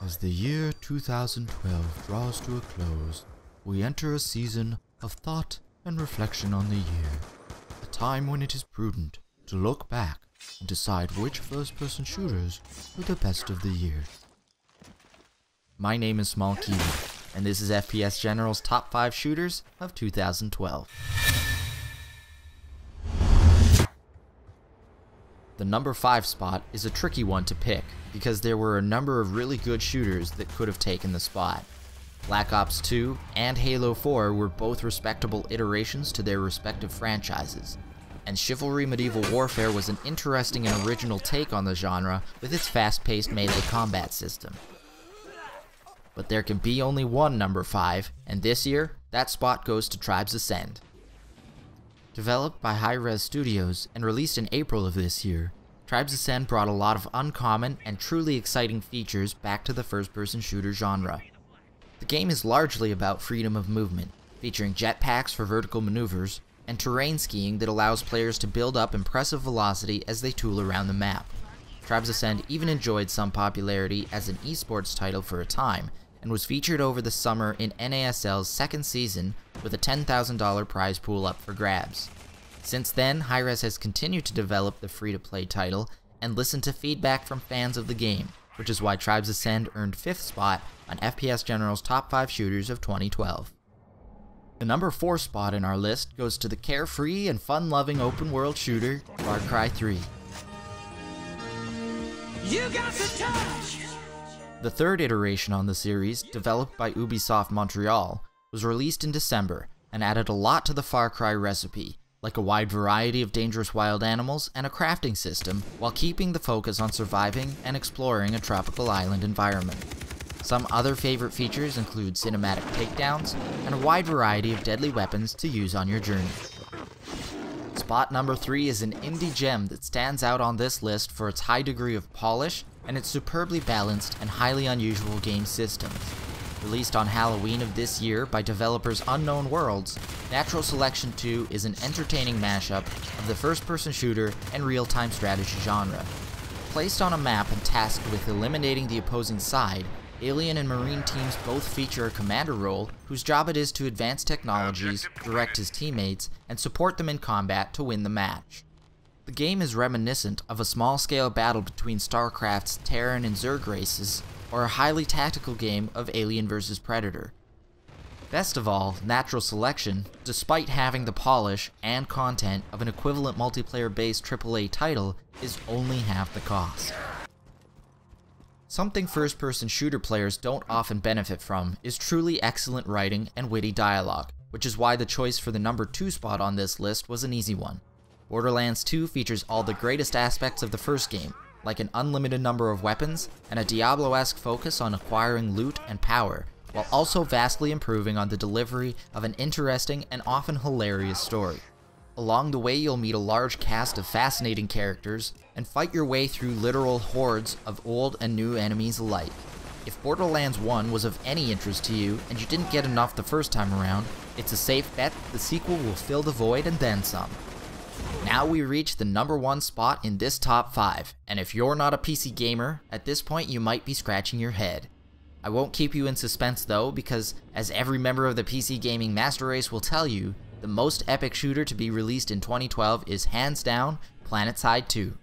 As the year 2012 draws to a close, we enter a season of thought and reflection on the year. A time when it is prudent to look back and decide which first-person shooters were the best of the year. My name is Small Kiwi, and this is FPSGeneral's Top 5 Shooters of 2012. The number 5 spot is a tricky one to pick, because there were a number of really good shooters that could have taken the spot. Black Ops 2 and Halo 4 were both respectable iterations to their respective franchises, and Chivalry Medieval Warfare was an interesting and original take on the genre with its fast-paced melee combat system. But there can be only one number 5, and this year, that spot goes to Tribes Ascend. Developed by Hi-Rez Studios and released in April of this year, Tribes Ascend brought a lot of uncommon and truly exciting features back to the first-person shooter genre. The game is largely about freedom of movement, featuring jetpacks for vertical maneuvers, and terrain skiing that allows players to build up impressive velocity as they tool around the map. Tribes Ascend even enjoyed some popularity as an esports title for a time, and was featured over the summer in NASL's second season with a $10,000 prize pool up for grabs. Since then, Hi-Rez has continued to develop the free-to-play title and listened to feedback from fans of the game, which is why Tribes Ascend earned 5th spot on FPSGeneral's Top 5 Shooters of 2012. The number 4 spot in our list goes to the carefree and fun-loving open-world shooter, Far Cry 3. You got the touch! The third iteration on the series, developed by Ubisoft Montreal, was released in December and added a lot to the Far Cry recipe, like a wide variety of dangerous wild animals and a crafting system, while keeping the focus on surviving and exploring a tropical island environment. Some other favorite features include cinematic takedowns and a wide variety of deadly weapons to use on your journey. Spot number 3 is an indie gem that stands out on this list for its high degree of polish and its superbly balanced and highly unusual game systems. Released on Halloween of this year by developers Unknown Worlds, Natural Selection 2 is an entertaining mashup of the first-person shooter and real-time strategy genre. Placed on a map and tasked with eliminating the opposing side, Alien and Marine teams both feature a commander role whose job it is to advance technologies, direct his teammates, and support them in combat to win the match. The game is reminiscent of a small-scale battle between StarCraft's Terran and Zerg races, or a highly tactical game of Alien vs Predator. Best of all, Natural Selection, despite having the polish and content of an equivalent multiplayer-based AAA title, is only half the cost. Something first-person shooter players don't often benefit from is truly excellent writing and witty dialogue, which is why the choice for the number 2 spot on this list was an easy one. Borderlands 2 features all the greatest aspects of the first game, like an unlimited number of weapons and a Diablo-esque focus on acquiring loot and power, while also vastly improving on the delivery of an interesting and often hilarious story. Along the way, you'll meet a large cast of fascinating characters and fight your way through literal hordes of old and new enemies alike. If Borderlands 1 was of any interest to you and you didn't get enough the first time around, it's a safe bet the sequel will fill the void and then some. Now we reach the number 1 spot in this top 5, and if you're not a PC gamer, at this point you might be scratching your head. I won't keep you in suspense though, because as every member of the PC gaming master race will tell you, the most epic shooter to be released in 2012 is hands down Planetside II.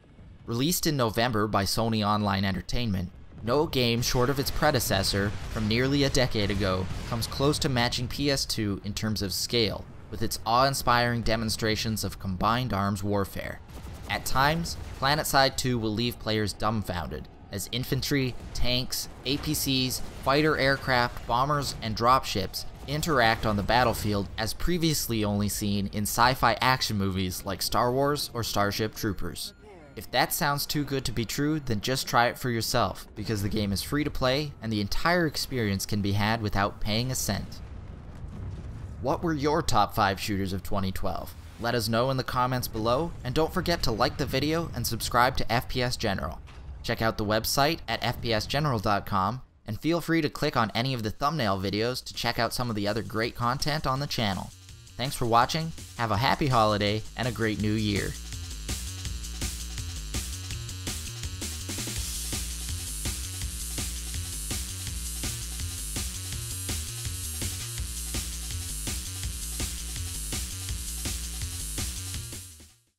Released in November by Sony Online Entertainment, no game short of its predecessor from nearly a decade ago comes close to matching PS2 in terms of scale, with its awe-inspiring demonstrations of combined arms warfare. At times, Planetside 2 will leave players dumbfounded, as infantry, tanks, APCs, fighter aircraft, bombers, and dropships interact on the battlefield as previously only seen in sci-fi action movies like Star Wars or Starship Troopers. If that sounds too good to be true, then just try it for yourself, because the game is free to play and the entire experience can be had without paying a cent. What were your top 5 shooters of 2012? Let us know in the comments below, and don't forget to like the video and subscribe to FPS General. Check out the website at fpsgeneral.com, and feel free to click on any of the thumbnail videos to check out some of the other great content on the channel. Thanks for watching, have a happy holiday, and a great new year.